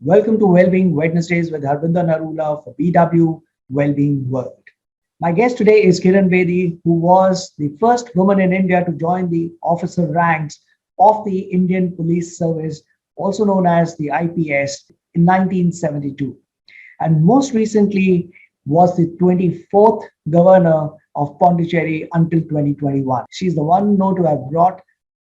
Welcome to Wellbeing Wednesdays with Harbinder Narula for BW Wellbeing World. My guest today is Kiran Bedi, who was the first woman in India to join the officer ranks of the Indian Police Service, also known as the IPS, in 1972. And most recently was the 24th governor of Pondicherry until 2021. She's the one known to have brought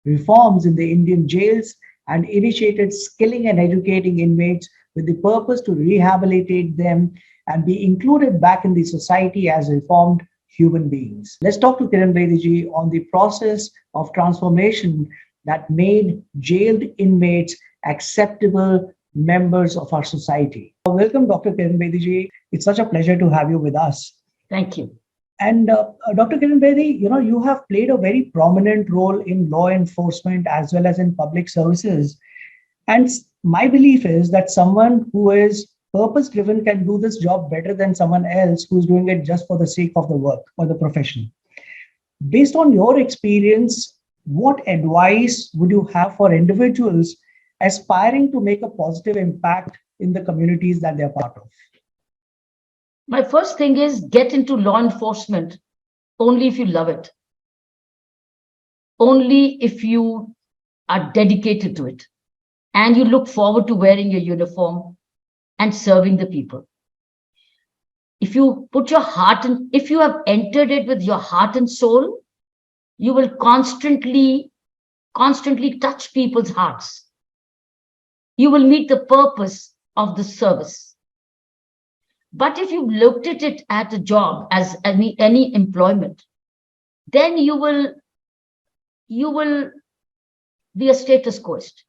reforms in the Indian jails and initiated skilling and educating inmates with the purpose to rehabilitate them and be included back in the society as reformed human beings. Let's talk to Kiran Bedi on the process of transformation that made jailed inmates acceptable members of our society. Welcome, Dr. Kiran Bedi. It's such a pleasure to have you with us. Thank you. And Dr. Kiran Bedi, you have played a very prominent role in law enforcement as well as in public services. And my belief is that someone who is purpose driven can do this job better than someone else who's doing it just for the sake of the work or the profession. Based on your experience, what advice would you have for individuals aspiring to make a positive impact in the communities that they're part of? My first thing is get into law enforcement only if you love it, only if you are dedicated to it, and you look forward to wearing your uniform and serving the people. If you put your heart in, if you have entered it with your heart and soul, you will constantly touch people's hearts. You will meet the purpose of the service. But if you looked at it at a job as any employment, then you will be a status quoist.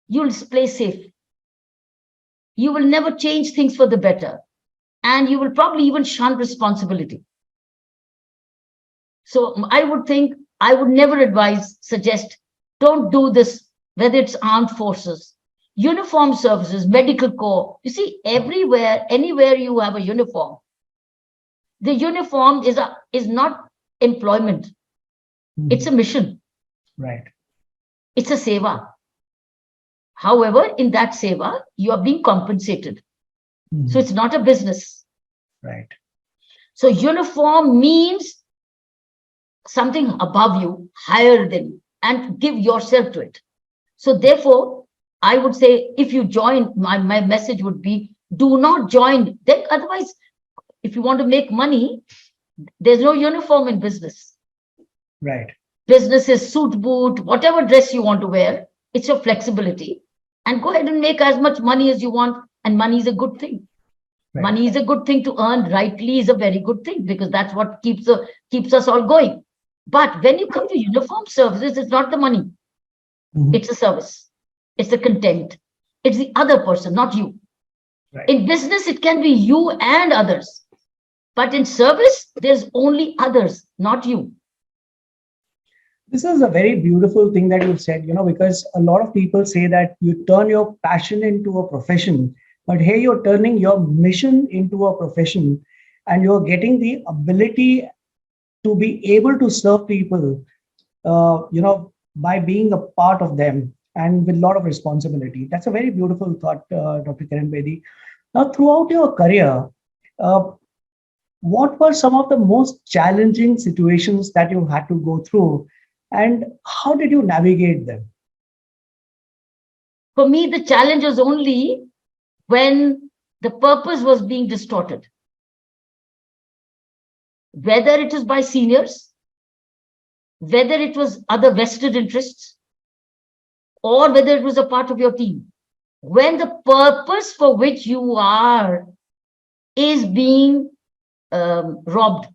You will play safe. You will never change things for the better. And you will probably even shun responsibility. So I would never suggest, don't do this, whether it's armed forces, uniform services, medical corps. You see, everywhere, anywhere you have a uniform, the uniform is not employment. It's a mission. Right. It's a seva. However, in that seva, you are being compensated. So it's not a business. Right. So uniform means something above you, higher than you, and give yourself to it. So therefore, I would say if you join, my message would be, do not join. Then otherwise, if you want to make money, there's no uniform in business. Right. Business is suit, boot, whatever dress you want to wear. It's your flexibility. And go ahead and make as much money as you want. And money is a good thing. Right. Money is a good thing to earn rightly, is a very good thing, because that's what keeps us all going. But when you come to uniform services, it's not the money. It's a service. It's the content. It's the other person, not you. Right. In business, it can be you and others. But in service, there's only others, not you. This is a very beautiful thing that you've said, because a lot of people say that you turn your passion into a profession, but here you're turning your mission into a profession, and you're getting the ability to be able to serve people, by being a part of them, and with a lot of responsibility. That's a very beautiful thought, Dr. Kiran Bedi. Now, throughout your career, what were some of the most challenging situations that you had to go through, and how did you navigate them? For me, the challenge was only when the purpose was being distorted. Whether it was by seniors, whether it was other vested interests, or whether it was a part of your team. When the purpose for which you are is being robbed,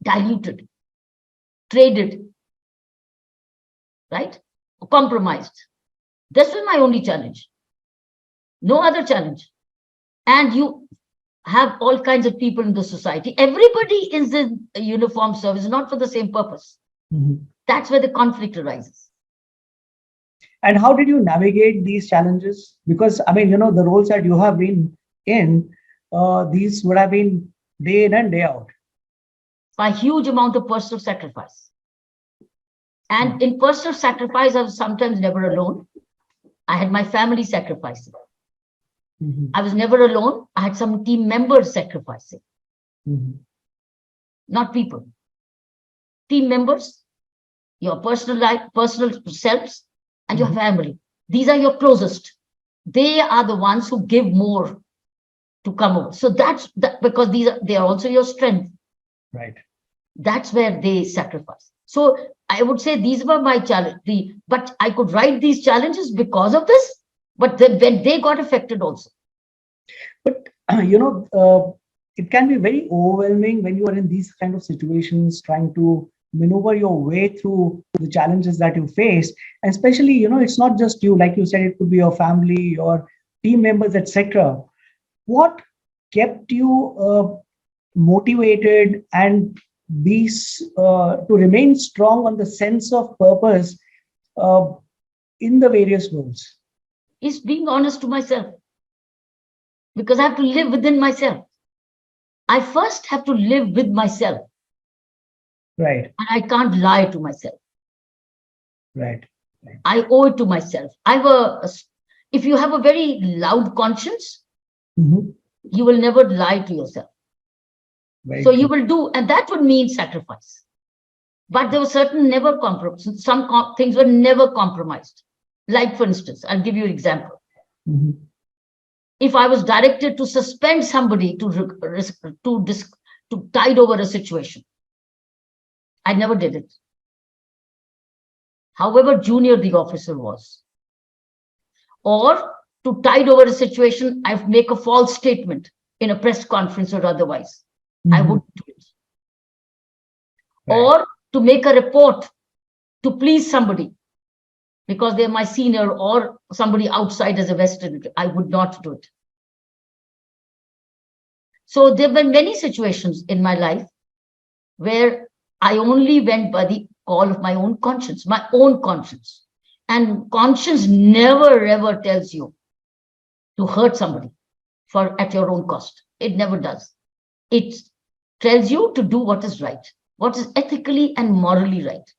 diluted, traded, right? Compromised. This was my only challenge. No other challenge. And you have all kinds of people in the society. Everybody is in a uniform service, not for the same purpose. That's where the conflict arises. And how did you navigate these challenges? Because, the roles that you have been in, these would have been day in and day out. A huge amount of personal sacrifice. And in personal sacrifice, I was sometimes never alone. I had my family sacrificing. Mhm. I was never alone. I had some team members sacrificing, Mhm. not people. Team members, your personal life, personal selves, and your Mhm. family. These are your closest. They are the ones who give more to come over. So that's that, because they are also your strength. Right. That's where they sacrifice. So I would say these were my challenge. But I could write these challenges because of this. But when they got affected also. But it can be very overwhelming when you are in these kind of situations, trying to maneuver your way through the challenges that you face. And especially, it's not just you, like you said, it could be your family, your team members, etc. What kept you motivated and to remain strong on the sense of purpose uh, in the various roles? Is being honest to myself, because I have to live within myself. I first have to live with myself, Right, and I can't lie to myself. right, right. I owe it to myself. If you have a very loud conscience, Mhm. you will never lie to yourself. Very So you true. will do, and that would mean sacrifice. But there were certain never compromised. Things were never compromised. Like, for instance, I'll give you an example. Mhm. If I was directed to suspend somebody to tide over a situation, I never did it. However junior the officer was, or to tide over a situation, I make a false statement in a press conference or otherwise. I Mhm. wouldn't do it. Right. Or to make a report to please somebody because they're my senior or somebody outside as a vested, I would not do it. So there were many situations in my life where I only went by the call of my own conscience, my own conscience. And conscience never ever tells you to hurt somebody for at your own cost. It never does. It tells you to do what is right, what is ethically and morally right.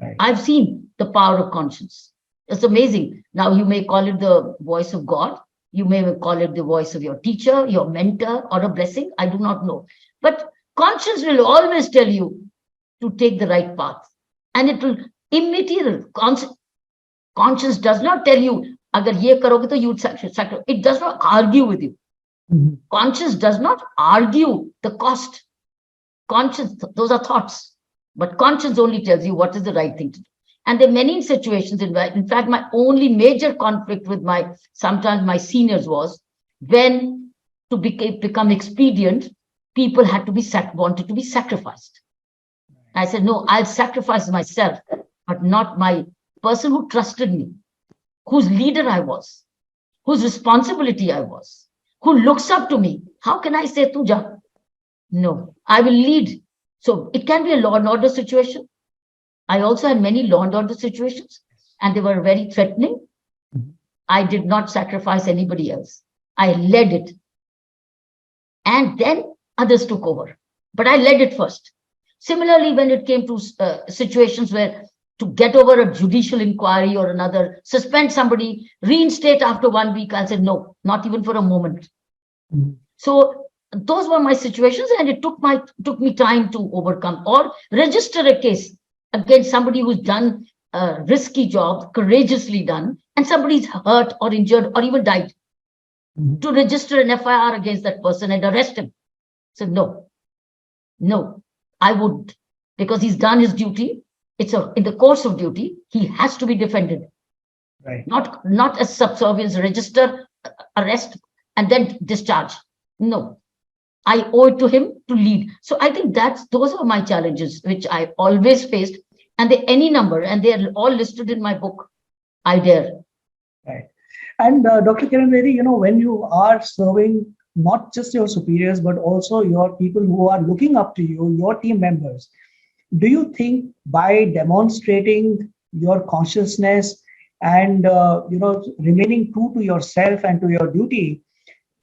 Right. I've seen the power of conscience. It's amazing. Now you may call it the voice of God. You may call it the voice of your teacher, your mentor, or a blessing. I do not know. But conscience will always tell you to take the right path. And it will immaterial. Conscience does not tell you, agar ye karoge to you would sacrifice. It does not argue with you. Mhm. Conscience does not argue the cost. Conscience, those are thoughts. But conscience only tells you what is the right thing to do. And there are many situations in fact, my only major conflict with sometimes my seniors was when become expedient, people had to wanted to be sacrificed. I said, no, I'll sacrifice myself, but not my person who trusted me, whose leader I was, whose responsibility I was, who looks up to me. How can I say, Tuja? No, I will lead. So it can be a law and order situation. I also had many law and order situations, and they were very threatening. Mhm. I did not sacrifice anybody else. I led it, and then others took over. But I led it first. Similarly, when it came to situations where to get over a judicial inquiry or another, suspend somebody, reinstate after 1 week, I said, no, not even for a moment. Mhm. So those were my situations, and it took me time to overcome or register a case against somebody who's done a risky job, courageously done, and somebody's hurt or injured or even died. Mhm. To register an FIR against that person and arrest him. So no, I wouldn't, because he's done his duty. In the course of duty, he has to be defended, Right. not as subservience, register, arrest, and then discharge. No, I owe it to him to lead. So I think those are my challenges, which I always faced, and they any number, and they are all listed in my book. I dare. Right. And Dr. Kiran Bedi, when you are serving not just your superiors, but also your people who are looking up to you, your team members, do you think by demonstrating your consciousness and remaining true to yourself and to your duty,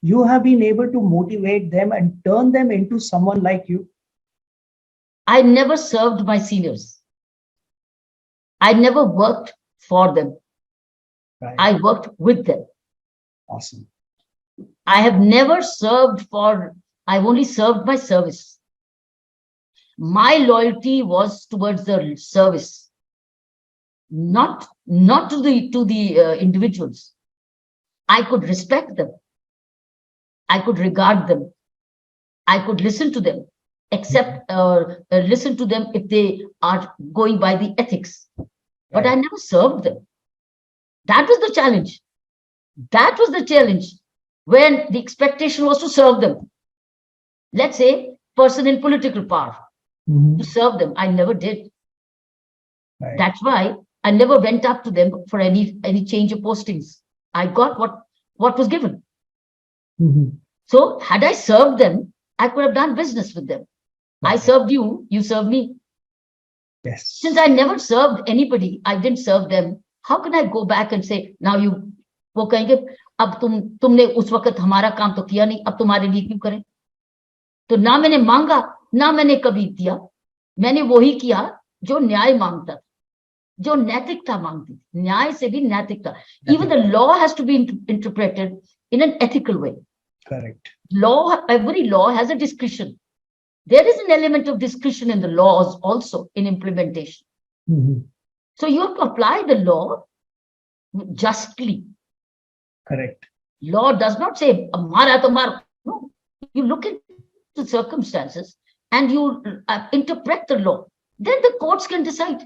you have been able to motivate them and turn them into someone like you? I never served my seniors. I never worked for them. Right. I worked with them. Awesome. I have never served for, I've only served my service. My loyalty was towards the service, not to the individuals. I could respect them. I could regard them. I could listen to them, except listen to them if they are going by the ethics. But I Right. never served them. That was the challenge. That was the challenge when the expectation was to serve them. Let's say, person in political power, to Mhm. serve them. I never did. Right. That's why I never went up to them for any change of postings. I got what was given. Mhm. So had I served them, I could have done business with them. I Right. served you, you served me. Since I Yes. never served anybody, I didn't serve them. How can I go back and say, now you, वो कहेंगे अब तुमने उस वक्त हमारा काम तो किया नहीं, अब तुम्हारे लिए क्यों करें? तो ना मैंने मांगा, ना मैंने कभी दिया. मैंने वही किया जो न्याय मांगता, जो नैतिकता मांगती थी. न्याय से भी नैतिकता. Even the law has to be interpreted in an ethical way. Correct. Law, every law has a discretion. There is an element of discretion in the laws also in implementation. Mhm. So you have to apply the law justly. Correct. Law does not say mara to mar. No, you look into circumstances and you interpret the law. Then the courts can decide.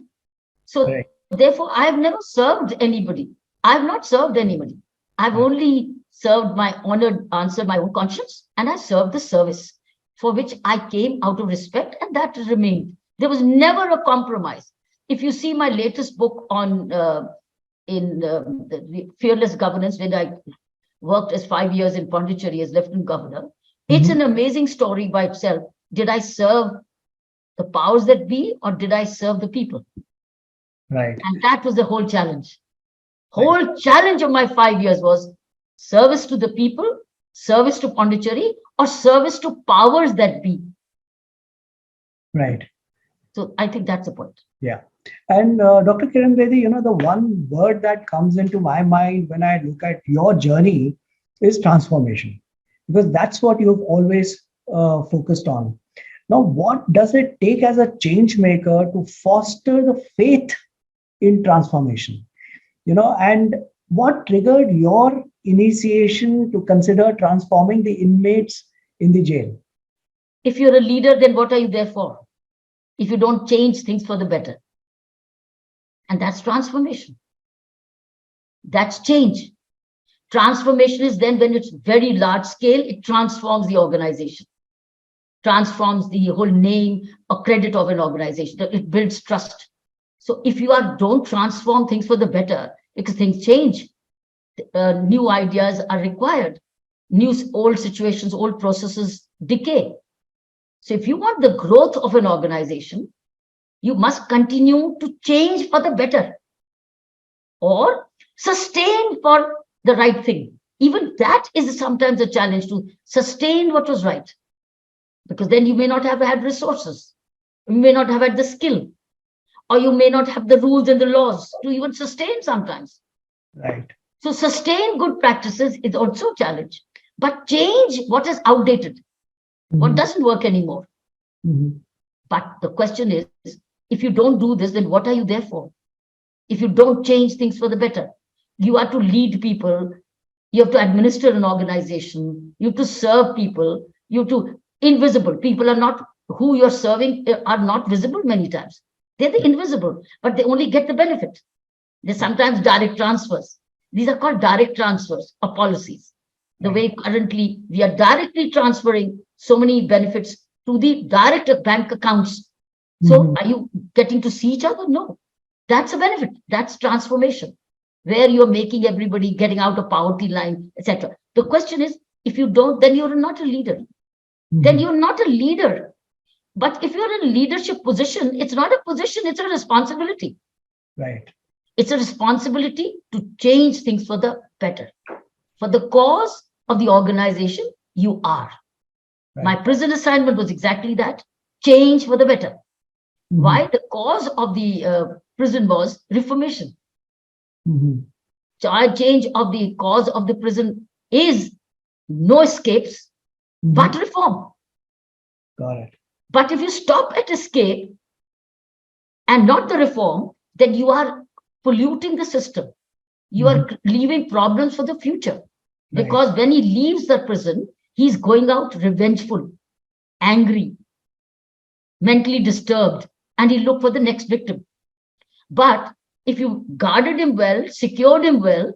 So Correct. therefore, I have never served anybody. I have not served anybody. I've Right. only served my honored, answered my own conscience, and I served the service for which I came out of respect, and that remained. There was never a compromise. If you see my latest book on in the fearless governance, when I worked as 5 years in Pondicherry as lieutenant governor, it's Mhm. an amazing story by itself. Did I serve the powers that be, or did I serve the people? Right. And that was the whole challenge. Right. Whole challenge of my 5 years was service to the people, service to Pondicherry, or service to powers that be. Right. So I think that's the point. Yeah. And Dr. Kiran Bedi, the one word that comes into my mind when I look at your journey is transformation, because that's what you've always focused on. Now, what does it take as a change maker to foster the faith in transformation? And what triggered your initiation to consider transforming the inmates in the jail? If you're a leader, then what are you there for? If you don't change things for the better. And that's transformation. That's change. Transformation is then when it's very large scale, it transforms the organization, transforms the whole name or credit of an organization. It builds trust. So if you don't transform things for the better, because things change, new ideas are required, old situations, old processes decay. So if you want the growth of an organization, you must continue to change for the better or sustain for the right thing. Even that is sometimes a challenge, to sustain what was right, because then you may not have had resources, you may not have had the skill, or you may not have the rules and the laws to even sustain sometimes. Right. So sustain good practices is also a challenge, but change what is outdated, what Mhm. doesn't work anymore. Mhm. But the question is, if you don't do this, then what are you there for? If you don't change things for the better, you are to lead people, you have to administer an organization, you have to serve people, you have to, invisible people are not, who you're serving are not visible many times. They're the invisible, but they only get the benefit. They're sometimes direct transfers. These are called direct transfers of policies. The Right. way currently we are directly transferring so many benefits to the direct bank accounts. So Mhm. are you getting to see each other? No. That's a benefit. That's transformation, where you're making everybody getting out of poverty line, etc. The question is, if you don't, then you're not a leader. Then Mhm. you're not a leader. But if you're in a leadership position, it's not a position, it's a responsibility. Right. It's a responsibility to change things for the better. For the cause of the organization, you are. My Right. prison assignment was exactly that, change for the better. Mhm. Why? The cause of the prison was reformation. Mhm. Change of the cause of the prison is no escapes, but Mhm. reform. Got it. But if you stop at escape and not the reform, then you are polluting the system. You are Mhm. leaving problems for the future. Right. Because when he leaves the prison, he's going out revengeful, angry, mentally disturbed, and he look for the next victim. But if you guarded him well, secured him well,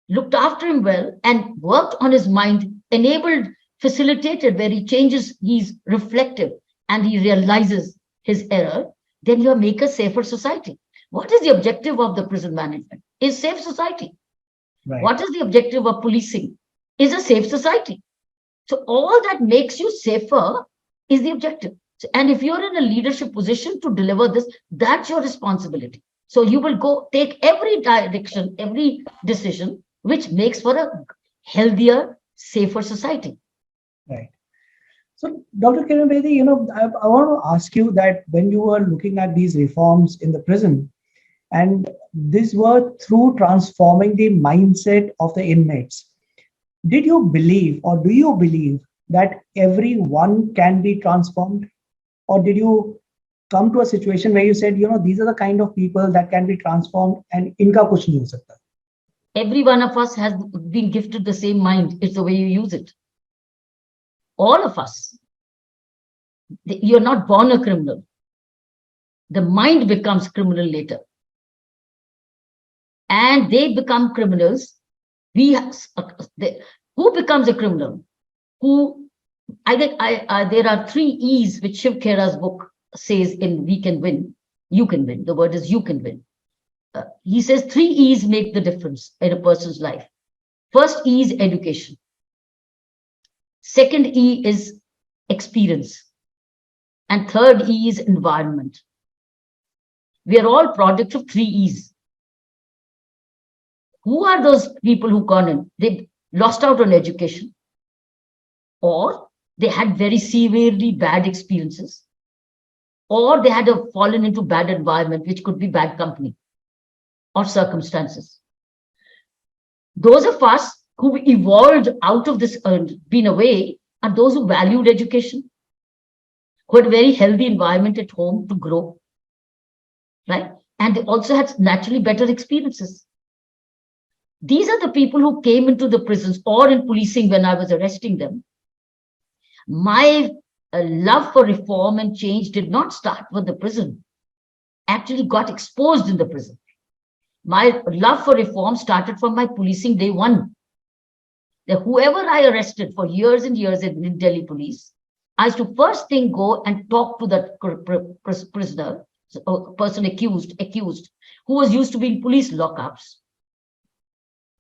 looked after him well, and worked on his mind, enabled, facilitated where he changes, he's reflective and he realizes his error, then you make a safer society. What is the objective of the prison management? Is safe society. Right. What is the objective of policing? Is a safe society. So all that makes you safer is the objective. And if you're in a leadership position to deliver this, that's your responsibility. So you will go take every direction, every decision, which makes for a healthier, safer society. Right. So, Dr. Kiran Bedi, I want to ask you that when you were looking at these reforms in the prison, and these were through transforming the mindset of the inmates, did you believe or do you believe that everyone can be transformed? Or did you come to a situation where you said, these are the kind of people that can be transformed and inka kuch nahi ho sakta? Every one of us has been gifted the same mind. It's the way you use it. All of us. You're not born a criminal. The mind becomes criminal later. And they become criminals. We who becomes a criminal? Who I think there are 3 E's which Shiv Khera's book says in We Can Win. You can win. The word is you can win. He says 3 E's make the difference in a person's life. First E is education. Second E is experience. And third E is environment. We are all product of 3 E's. Who are those people who gone in? They lost out on education, or they had very severely bad experiences, or they had fallen into bad environment, which could be bad company or circumstances. Those of us who evolved out of this, been away, are those who valued education, who had a very healthy environment at home to grow, right? And they also had naturally better experiences. These are the people who came into the prisons or in policing when I was arresting them. My love for reform and change did not start with the prison, actually got exposed in the prison. My love for reform started from my policing day one. That whoever I arrested for years and years in Delhi police, I used to first thing go and talk to that prisoner, person accused, who was used to be in police lockups.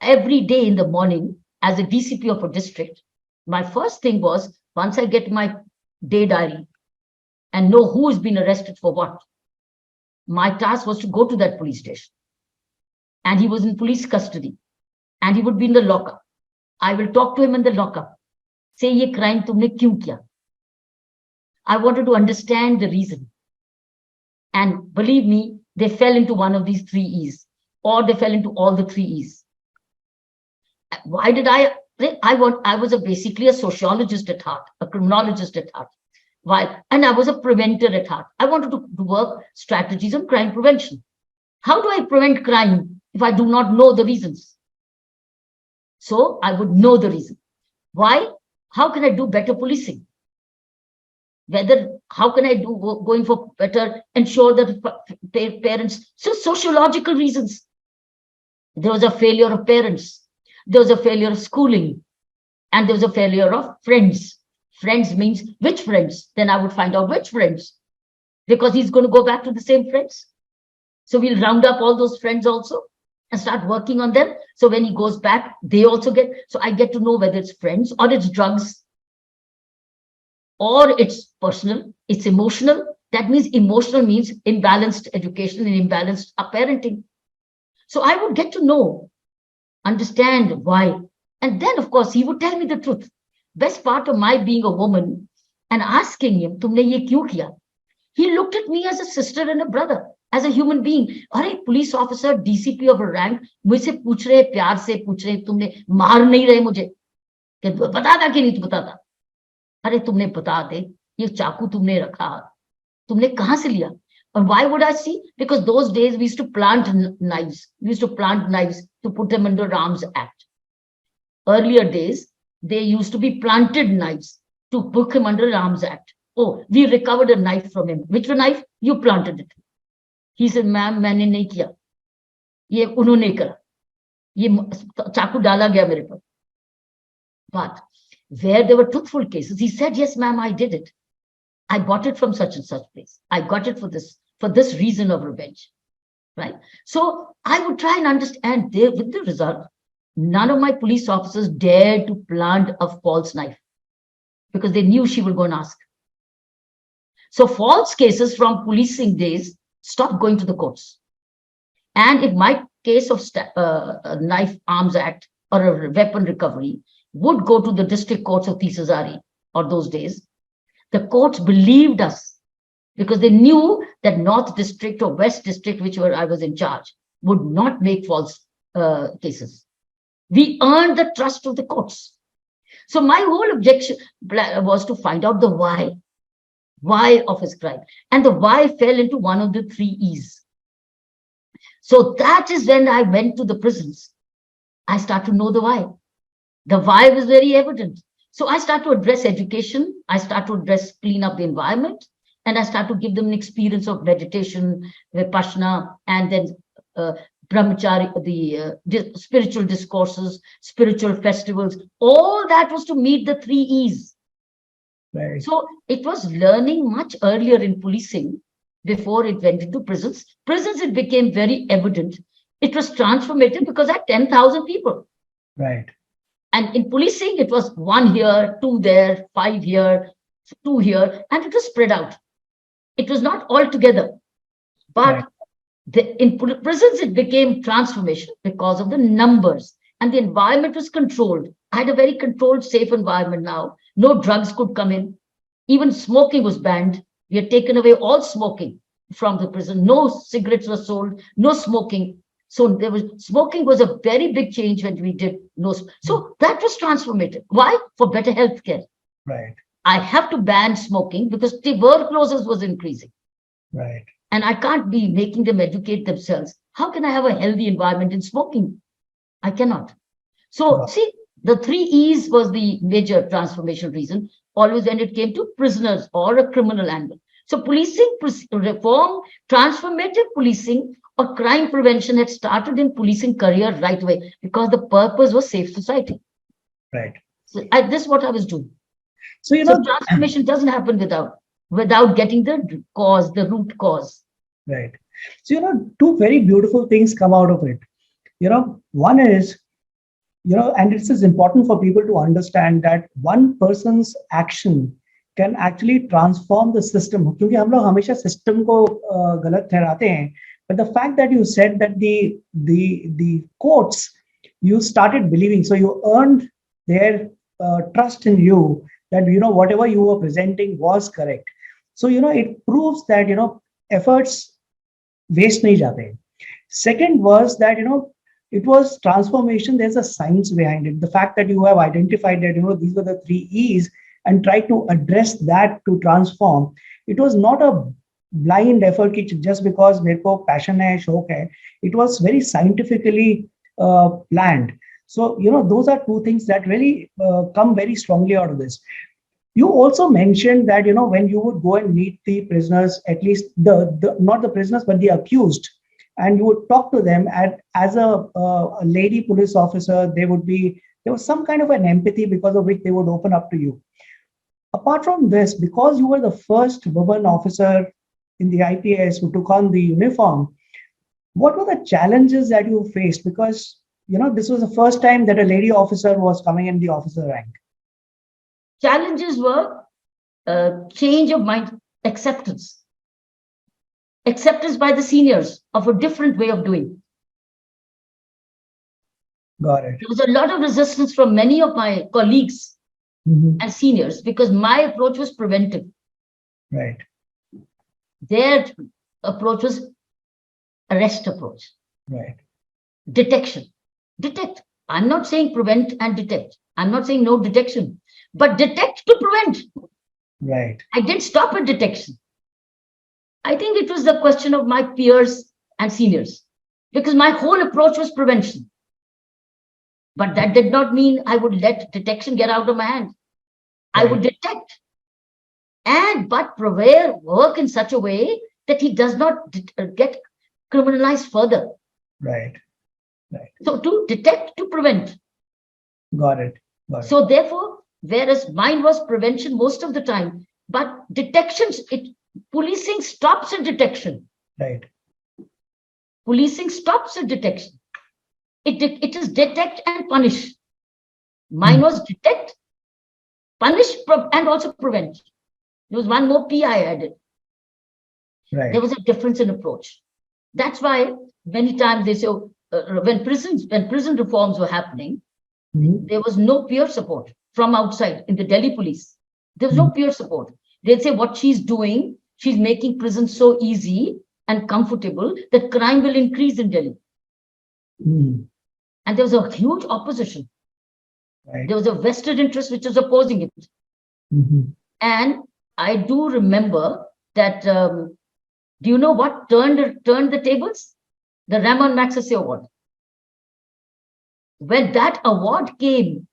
Every day in the morning, as a DCP of a district, my first thing was, once I get my day diary and know who has been arrested for what, my task was to go to that police station. And he was in police custody. And he would be in the lockup. I will talk to him in the lockup. Say, ye crime tumne kyun kiya? I wanted to understand the reason. And believe me, they fell into one of these 3 E's, or they fell into all the 3 E's. Why did I was basically a sociologist at heart, a criminologist at heart. Why? And I was a preventer at heart. I wanted to work strategies on crime prevention. How do I prevent crime if I do not know the reasons? So I would know the reason. Why? How can I do better policing? How can I do going for better, ensure that parents, so sociological reasons. There was a failure of parents. There was a failure of schooling. And there was a failure of friends. Friends means which friends? Then I would find out which friends. Because he's going to go back to the same friends. So we'll round up all those friends also and start working on them. So when he goes back, they also so I get to know whether it's friends or it's drugs or it's personal, it's emotional. That means emotional means imbalanced education and imbalanced parenting. So I would get to know, understand why. And then, of course, he would tell me the truth. Best part of my being a woman and asking him, Tumne ye kyun kiya? He looked at me as a sister and a brother, as a human being. अरे police officer, DCP of a rank, मुझसे पूछ रहे प्यार से पूछ रहे तुमने मार नहीं रहे मुझे. कि बता था कि नहीं तू बताता, अरे तुमने बता दे, ये चाकू तुमने रखा, तुमने कहाँ से लिया? And why would I see? Because those days we used to plant knives. We used to plant knives to put them under Arms Act. Earlier days, they used to be planted knives to put him under Arms Act. Oh, we recovered a knife from him. Which knife? You planted it. He said, ma'am, मैंने नहीं किया, ये उन्होंने करा, ये चाकू डाला गया मेरे पर. But where there were truthful cases, he said, yes, ma'am, I did it. I bought it from such and such place. I got it for this reason of revenge, right? So I would try and understand there with the result. None of my police officers dared to plant a false knife because they knew she would go and ask. So false cases from policing days stopped going to the courts. And if my case of knife arms act or a weapon recovery would go to the district courts of Tisazari or those days, the courts believed us because they knew that North District or West District, which I was in charge, would not make false cases. We earned the trust of the courts. So my whole objection was to find out the why of his crime. And the why fell into one of the 3 E's. So that is when I went to the prisons. I started to know the why. The why was very evident. So I start to address education. I start to clean up the environment. And I start to give them an experience of meditation, vipassana, and then brahmachari, the spiritual discourses, spiritual festivals. All that was to meet the 3 E's. Right. So it was learning much earlier in policing before it went into prisons. Prisons, it became very evident. It was transformative because I had 10,000 people. Right. And in policing, it was 1 here, 2 there, 5 here, 2 here, and it was spread out. It was not all together. But right. In prisons, it became transformation because of the numbers, and the environment was controlled. I had a very controlled, safe environment now. No drugs could come in. Even smoking was banned. We had taken away all smoking from the prison. No cigarettes were sold, no smoking. So smoking was a very big change when we did no. So that was transformative. Why? For better healthcare. Right. I have to ban smoking because tuberculosis was increasing. Right. And I can't be making them educate themselves. How can I have a healthy environment in smoking? I cannot. So see, the 3 E's was the major transformation reason, always when it came to prisoners or a criminal angle. So policing reform, transformative policing or crime prevention had started in policing career right away because the purpose was safe society. Right. So this is what I was doing. So, transformation doesn't happen without getting the cause, the root cause. Right. So, 2 very beautiful things come out of it. One is, and this is important for people to understand that one person's action can actually transform the system. क्योंकि हम लोग हमेशा system को गलत ठहराते हैं. But the fact that you said that the courts, you started believing, so you earned their trust in you that whatever you were presenting was correct. So it proves that efforts waste nahi jate. Second was that it was transformation. There's a science behind it. The fact that you have identified that these were the 3 E's and tried to address that to transform. It was not a blind effort just because मेरे को passion है, शौक है. It was very scientifically planned. So those are 2 things that really come very strongly out of this. You also mentioned that when you would go and meet the prisoners, at least the not the prisoners but the accused, and you would talk to them as a lady police officer, there was some kind of an empathy because of which they would open up to you. Apart from this, because you were the first woman officer in the IPS who took on the uniform, what were the challenges that you faced? Because this was the first time that a lady officer was coming in the officer rank. Challenges were change of mind, acceptance by the seniors of a different way of doing. Got it. There was a lot of resistance from many of my colleagues and seniors because my approach was preventive. Right. Their approach was arrest approach. Right. Detection. Detect. I'm not saying prevent and detect. I'm not saying no detection, but detect to prevent. Right. I didn't stop at detection. I think it was the question of my peers and seniors, because my whole approach was prevention. But that did not mean I would let detection get out of my hand. I would Right. detect but prepare work in such a way that he does not get criminalized further. Right. Right. So to detect, to prevent. Got it. Got it. So therefore, whereas mine was prevention most of the time, but detections, policing stops at detection. Right. Policing stops at detection. It is detect and punish. Mine was detect, punish, and also prevent. There was one more P I added. Right. There was a difference in approach. That's why many times they say when prison reforms were happening, there was no peer support from outside in the Delhi police. There was no peer support. They'd say what she's doing, she's making prison so easy and comfortable that crime will increase in Delhi. And there was a huge opposition. Right. There was a vested interest which was opposing it. And I do remember that. Do you know what turned the tables? The Ramon Magsaysay Award. When that award came,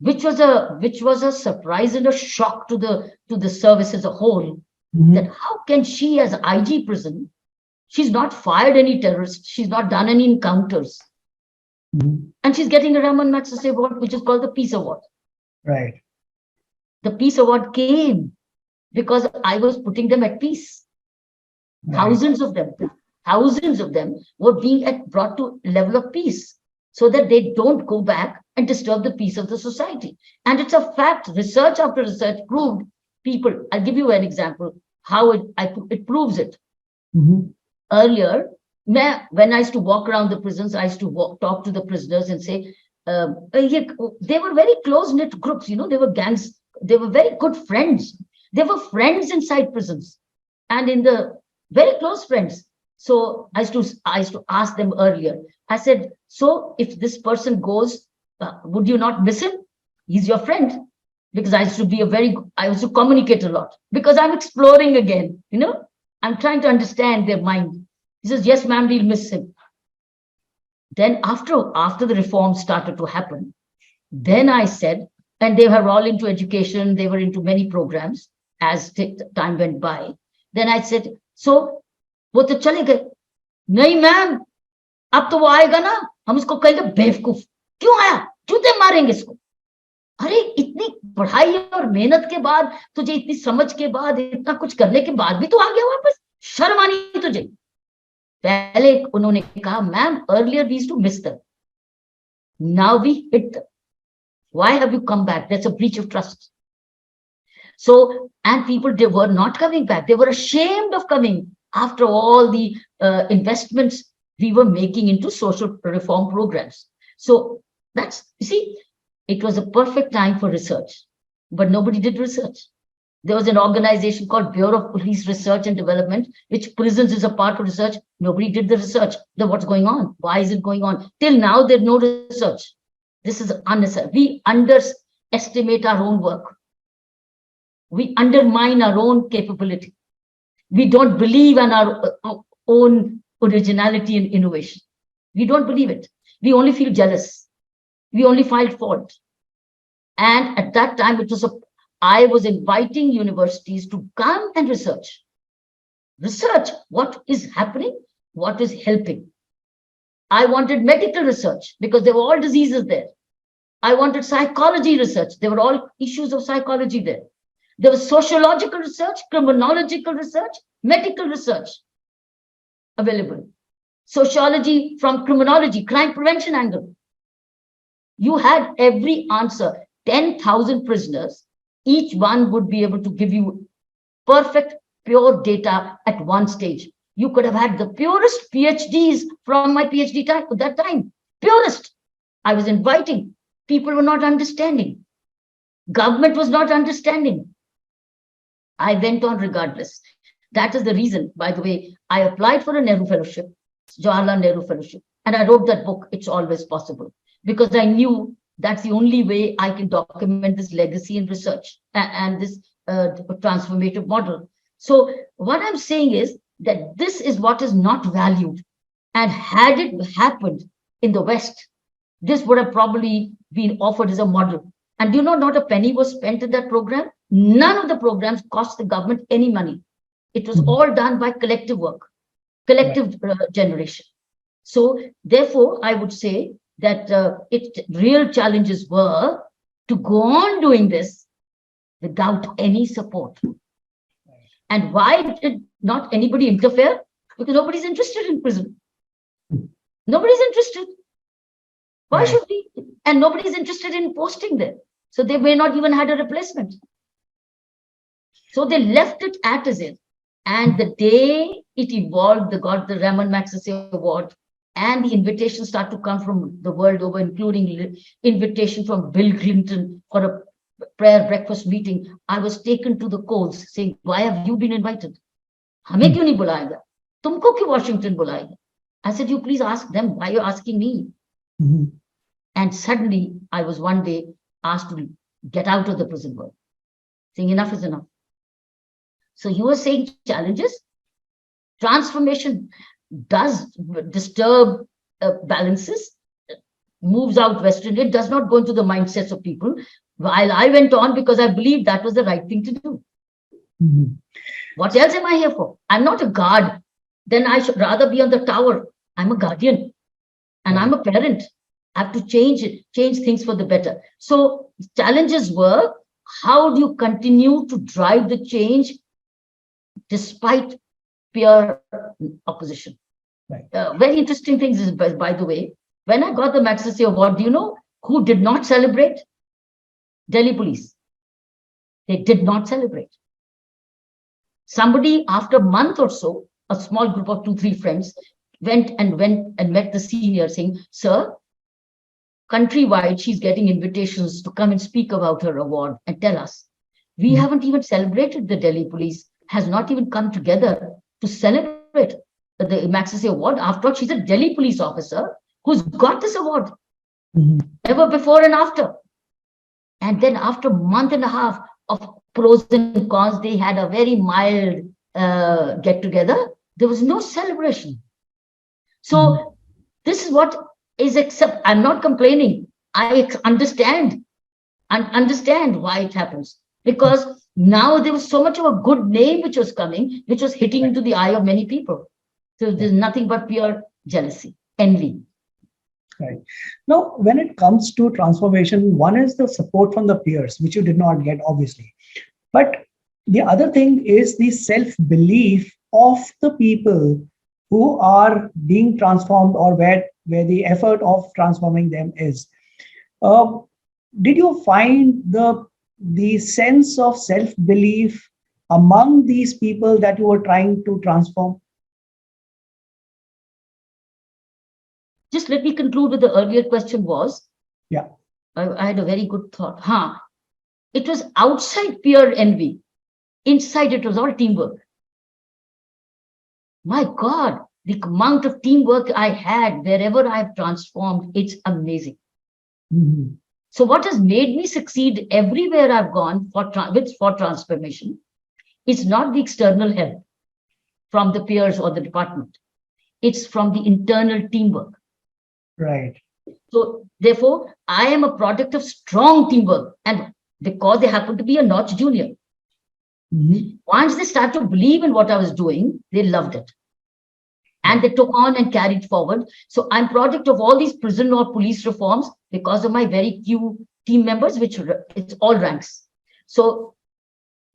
which was a surprise and a shock to the service as a whole, that how can she, as IG prison, she's not fired any terrorists, she's not done any encounters, and she's getting a Ramon Magsaysay Award, which is called the Peace Award. Right. The Peace Award came because I was putting them at peace. Thousands of them were being brought to level of peace so that they don't go back and disturb the peace of the society. And it's a fact. Research after research proved people. I'll give you an example how it proves it. Earlier, when I used to walk around the prisons, I used to talk to the prisoners and say, they were very close-knit groups. They were gangs. They were very good friends. They were friends inside prisons and in the very close friends. So I used to ask them earlier. I said, so if this person goes, would you not miss him? He's your friend. Because I used to communicate a lot because I'm exploring again, I'm trying to understand their mind. He says, yes, ma'am, we'll miss him. Then after the reform started to happen, then I said, and they were all into education, they were into many programs as time went by. Then I said, so वो तो चले गए नहीं ma'am अब तो वो आएगा ना हम उसको कहेंगे बेवकूफ क्यों आया जूते मारेंगे इसको अरे इतनी पढ़ाई और मेहनत के बाद तुझे इतनी समझ के बाद इतना कुछ करने के बाद भी तू आ गया वापस शर्म आनी तुझे पहले उन्होंने कहा ma'am earlier we used to miss them now we hit them why have you come back? That's a breach of trust. So, and people, they were not coming back. They were ashamed of coming after all the investments we were making into social reform programs. So that's, you see, it was a perfect time for research, but nobody did research. There was an organization called Bureau of Police Research and Development, which prisons is a part of research. Nobody did the research. Then what's going on? Why is it going on? Till now, there's no research. This is unnecessary. We underestimate our own work. We undermine our own capability. We don't believe in our own originality and innovation. We don't believe it. We only feel jealous. We only find fault. And at that time, I was inviting universities to come and research. Research what is happening, what is helping. I wanted medical research because there were all diseases there. I wanted psychology research. There were all issues of psychology there. There was sociological research, criminological research, medical research available. Sociology from criminology, crime prevention angle. You had every answer. 10,000 prisoners, each one would be able to give you perfect, pure data at one stage. You could have had the purest PhDs from my PhD time at that time. Purest. I was inviting. People were not understanding. Government was not understanding. I went on regardless. That is the reason, by the way, I applied for a Nehru Fellowship, Jawaharlal Nehru Fellowship, And I wrote that book, It's Always Possible, because I knew that's the only way I can document this legacy in research and this transformative model. So what I'm saying is that this is what is not valued. And had it happened in the West, this would have probably been offered as a model. And you know, not a penny was spent in that program. None of the programs cost the government any money. It was all done by collective work, collective generation. So therefore, I would say that real challenges were to go on doing this without any support. And why did not anybody interfere? Because nobody's interested in prison. Nobody's interested. Why should we? And nobody's interested in posting there. So they may not even had a replacement. So they left it as is. And the day it evolved, they got the Raman Magsaysay Award, and the invitations start to come from the world over, including invitation from Bill Clinton for a prayer breakfast meeting. I was taken to the coals saying, why have you been invited? हमें क्यों नहीं बुलाएगा? तुमको क्यों Washington बुलाएगा? I said, you please ask them, why you're asking me? And suddenly I was one day asked to get out of the prison world, saying enough is enough. So you were saying challenges. Transformation does disturb balances, moves out Western. It does not go into the mindsets of people. While I went on because I believed that was the right thing to do. What else am I here for? I'm not a guard. Then I should rather be on the tower. I'm a guardian and I'm a parent. I have to change things for the better. So challenges were, how do you continue to drive the change despite peer opposition? Very interesting things is, by the way, when I got the Magsaysay Award, do you know who did not celebrate? Delhi police. They did not celebrate. Somebody, after a month or so, a small group of 2-3 friends went and met the senior saying, sir, countrywide, she's getting invitations to come and speak about her award and tell us. We haven't even celebrated. The Delhi police has not even come together to celebrate the Magsaysay Award. After all, she's a Delhi police officer who's got this award ever before and after. And then after a month and a half of pros and cons, they had a very mild get together. There was no celebration. So this is what is, except I'm not complaining. I understand why it happens, because now there was so much of a good name which was coming, which was hitting into the eye of many people. So there's nothing but pure jealousy, envy. Right. Now, when it comes to transformation, one is the support from the peers, which you did not get, obviously. But the other thing is the self-belief of the people who are being transformed, or where the effort of transforming them is. Did you find the sense of self-belief among these people that you were trying to transform? Just let me conclude with the earlier question was, yeah, I had a very good thought. It was outside peer envy. Inside it was all teamwork. My God, the amount of teamwork I had wherever I've transformed, it's amazing. So what has made me succeed everywhere I've gone for transformation is not the external help from the peers or the department. It's from the internal teamwork. Right. So therefore, I am a product of strong teamwork, and because they happen to be a notch junior. Once they start to believe in what I was doing, they loved it. And they took on and carried forward. So I'm product of all these prison or police reforms because of my very few team members, which it's all ranks. So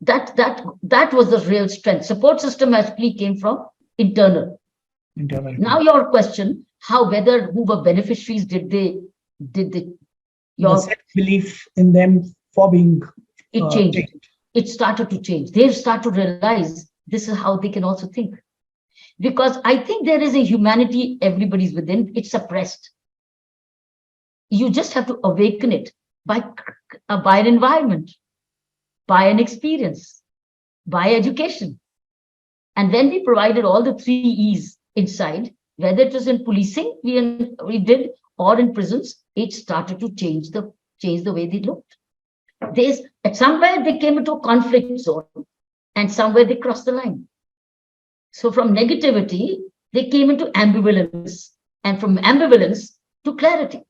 that was the real strength. Support system actually came from internal. Now your question, who were beneficiaries, your self-belief in them for being it changed. It started to change. They've started to realize this is how they can also think. Because I think there is a humanity everybody's within. It's suppressed. You just have to awaken it by an environment, by an experience, by education. And when we provided all the 3 E's inside, whether it was in policing, we did, or in prisons, it started to change the way they looked. There's at somewhere they came into a conflict zone, and somewhere they crossed the line. So from negativity, they came into ambivalence, and from ambivalence to clarity.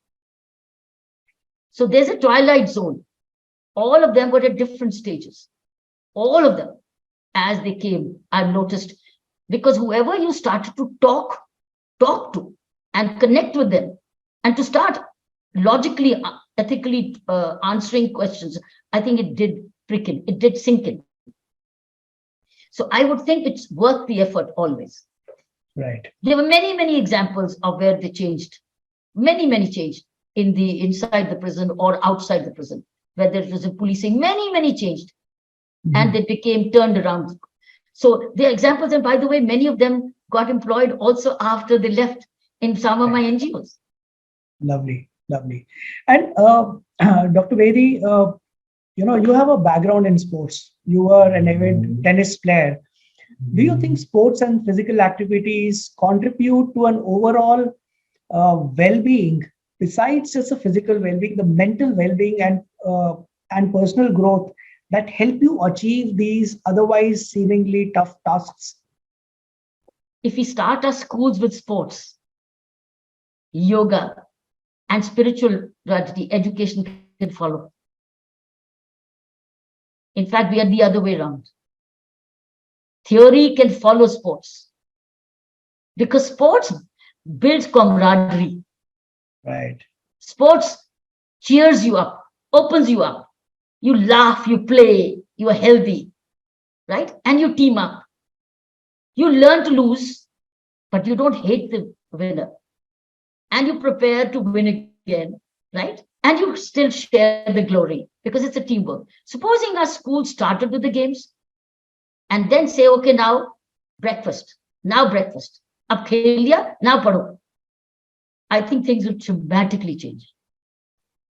So there's a twilight zone. All of them were at different stages. All of them, as they came, I've noticed, because whoever you started to talk to, and connect with them, and to start logically, ethically answering questions, I think it did prick in, it did sink in. So I would think it's worth the effort always. Right. There were many, many examples of where they changed. Many changed inside the prison or outside the prison. Whether it was in policing, many changed. Mm-hmm. And they became turned around. So there are examples, and by the way, many of them got employed also after they left in some of my NGOs. Lovely. And Dr. Bedi, you have a background in sports. You were an avid tennis player. Do you think sports and physical activities contribute to an overall well-being, besides just the physical well-being, the mental well-being and personal growth that help you achieve these otherwise seemingly tough tasks? If we start our schools with sports, yoga, and spirituality, education can follow. In fact, we are the other way around. Theory can follow sports, because sports builds camaraderie. Right. Sports cheers you up, opens you up. You laugh, you play, you are healthy, right? And you team up. You learn to lose, but you don't hate the winner. And you prepare to win again, right? And you still share the glory, because it's a teamwork. Supposing our school started with the games and then say, okay, now breakfast. Ab khel liya, now padho. I think things will dramatically change.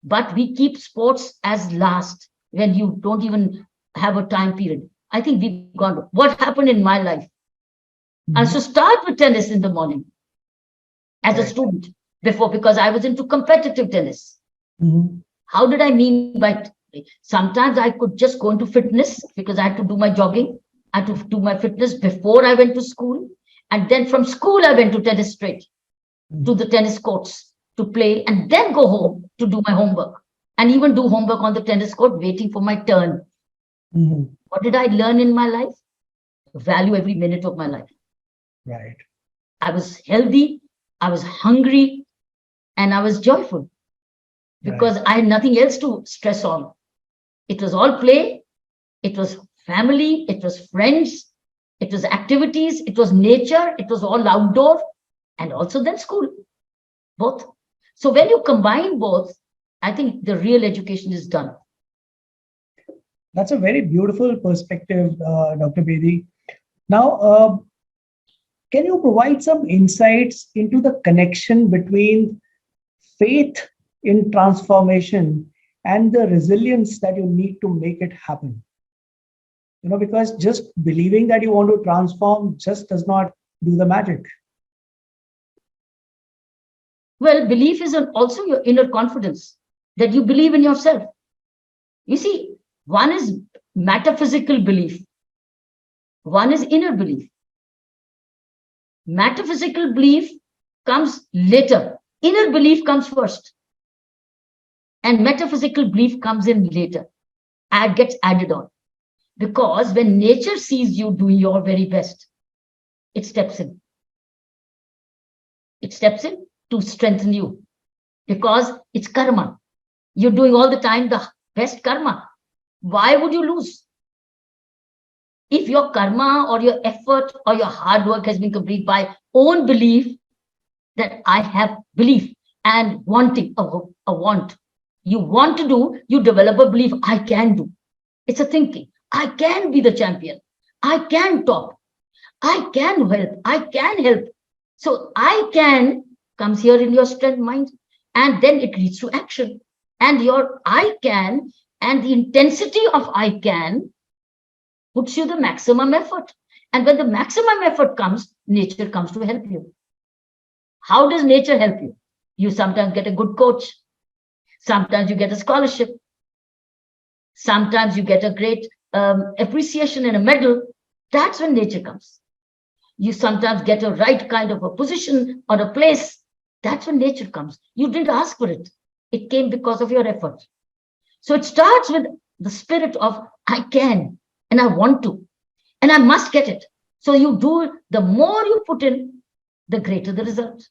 But we keep sports as last, when you don't even have a time period. I think we've gone. What happened in my life? Mm-hmm. I used to start with tennis in the morning as a student before, because I was into competitive tennis. Mm-hmm. How did I mean by sometimes I could just go into fitness, because I had to do my jogging. I had to do my fitness before I went to school. And then from school, I went to tennis straight, to the tennis courts to play, and then go home to do my homework, and even do homework on the tennis court, waiting for my turn. Mm-hmm. What did I learn in my life? Value every minute of my life. Right. I was healthy, I was hungry, and I was joyful, because I had nothing else to stress on. It was all play, it was family, it was friends, it was activities, it was nature, it was all outdoor, and also then school, both. So when you combine both, I think the real education is done. That's a very beautiful perspective, Dr. Bedi. Now, can you provide some insights into the connection between faith in transformation and the resilience that you need to make it happen? Because just believing that you want to transform just does not do the magic. Well, belief is also your inner confidence, that you believe in yourself. You see, one is metaphysical belief, one is inner belief. Metaphysical belief comes later. Inner belief comes first. And metaphysical belief comes in later, and gets added on. Because when nature sees you doing your very best, it steps in. It steps in to strengthen you, because it's karma. You're doing all the time the best karma. Why would you lose? If your karma or your effort or your hard work has been complete by own belief, that I have belief and wanting, a want. You want to do, you develop a belief, I can do. It's a thinking. I can be the champion. I can top. I can help. So I can comes here in your strength mind, and then it leads to action. And your I can and the intensity of I can puts you the maximum effort. And when the maximum effort comes, nature comes to help you. How does nature help you? You sometimes get a good coach. Sometimes you get a scholarship. Sometimes you get a great appreciation and a medal. That's when nature comes. You sometimes get a right kind of a position or a place. That's when nature comes. You didn't ask for it. It came because of your effort. So it starts with the spirit of I can and I want to and I must get it. So you do, the more you put in, the greater the result.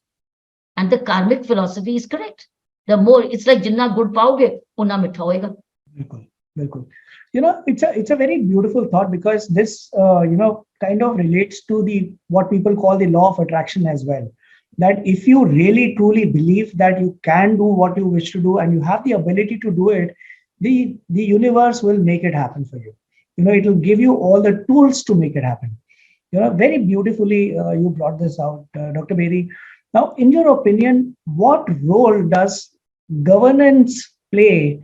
And the karmic philosophy is correct. The more, it's like जितना गुड़ पाओगे उतना मीठा होएगा. बिल्कुल, बिल्कुल. It's a very beautiful thought, because this kind of relates to the what people call the law of attraction as well. That if you really truly believe that you can do what you wish to do and you have the ability to do it, the universe will make it happen for you. It will give you all the tools to make it happen. Very beautifully you brought this out, Dr. Bedi. Now, in your opinion, what role does governance play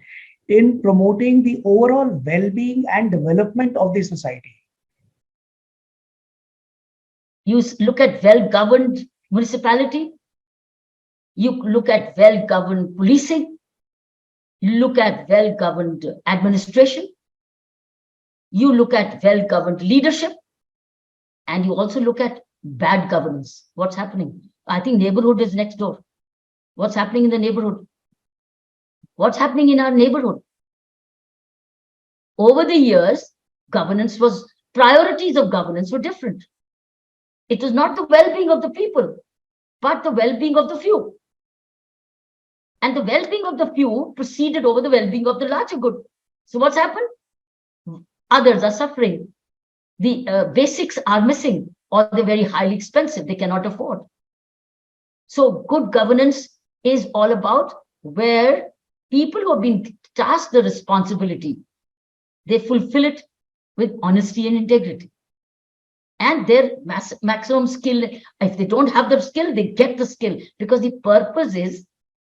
in promoting the overall well-being and development of the society? You look at well-governed municipality, you look at well-governed policing, you look at well-governed administration, you look at well-governed leadership, and you also look at bad governance. What's happening? I think neighborhood is next door. What's happening in the neighborhood? What's happening in our neighborhood? Over the years, priorities of governance were different. It was not the well-being of the people, but the well-being of the few. And the well-being of the few proceeded over the well-being of the larger good. So what's happened? Others are suffering. The basics are missing, or they're very highly expensive. They cannot afford. So good governance is all about where people who have been tasked the responsibility, they fulfill it with honesty and integrity. And their maximum skill, if they don't have the skill, they get the skill, because the purpose is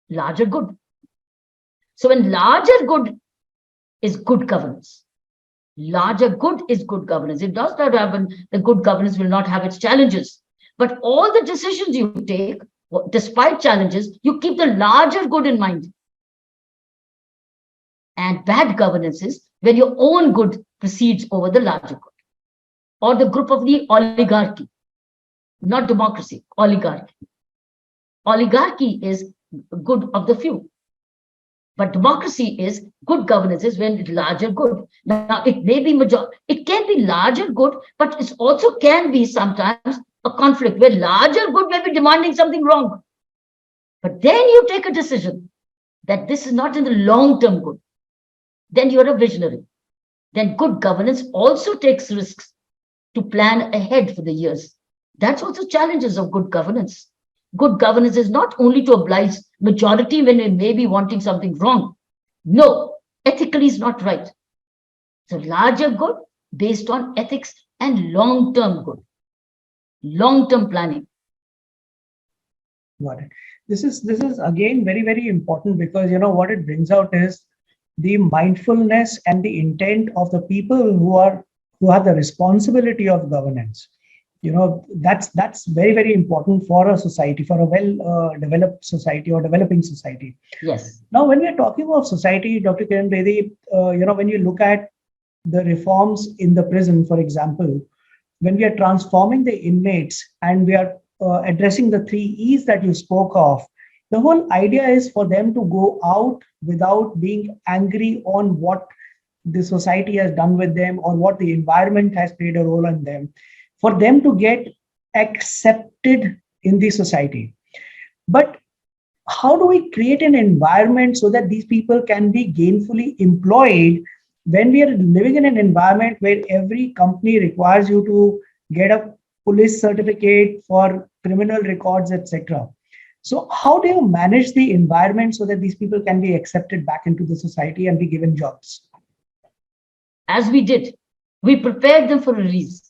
larger good. So when larger good is good governance, larger good is good governance. It does not happen, the good governance will not have its challenges. But all the decisions you take, despite challenges, you keep the larger good in mind. And bad governance is when your own good precedes over the larger good, or the group of the oligarchy, not democracy, oligarchy. Oligarchy is good of the few, but democracy is good governance is when it's larger good. Now it may be it can be larger good, but it also can be sometimes a conflict where larger good may be demanding something wrong. But then you take a decision that this is not in the long-term good. Then you're a visionary. Then good governance also takes risks to plan ahead for the years. That's also challenges of good governance. Good governance is not only to oblige majority when they may be wanting something wrong. No, ethically is not right. So larger good based on ethics and long-term good, long-term planning. Got it. This is again very, very important, because what it brings out is the mindfulness and the intent of the people who have the responsibility of governance. That's very, very important for a society, for a well developed society or developing society. Yes. Now, when we are talking about society, Dr. Kiran Bedi, when you look at the reforms in the prison, for example, when we are transforming the inmates and we are addressing the 3 E's that you spoke of, the whole idea is for them to go out without being angry on what the society has done with them or what the environment has played a role in them, for them to get accepted in the society. But how do we create an environment so that these people can be gainfully employed when we are living in an environment where every company requires you to get a police certificate for criminal records, etc.? So how do you manage the environment so that these people can be accepted back into the society and be given jobs? As we did, we prepared them for release.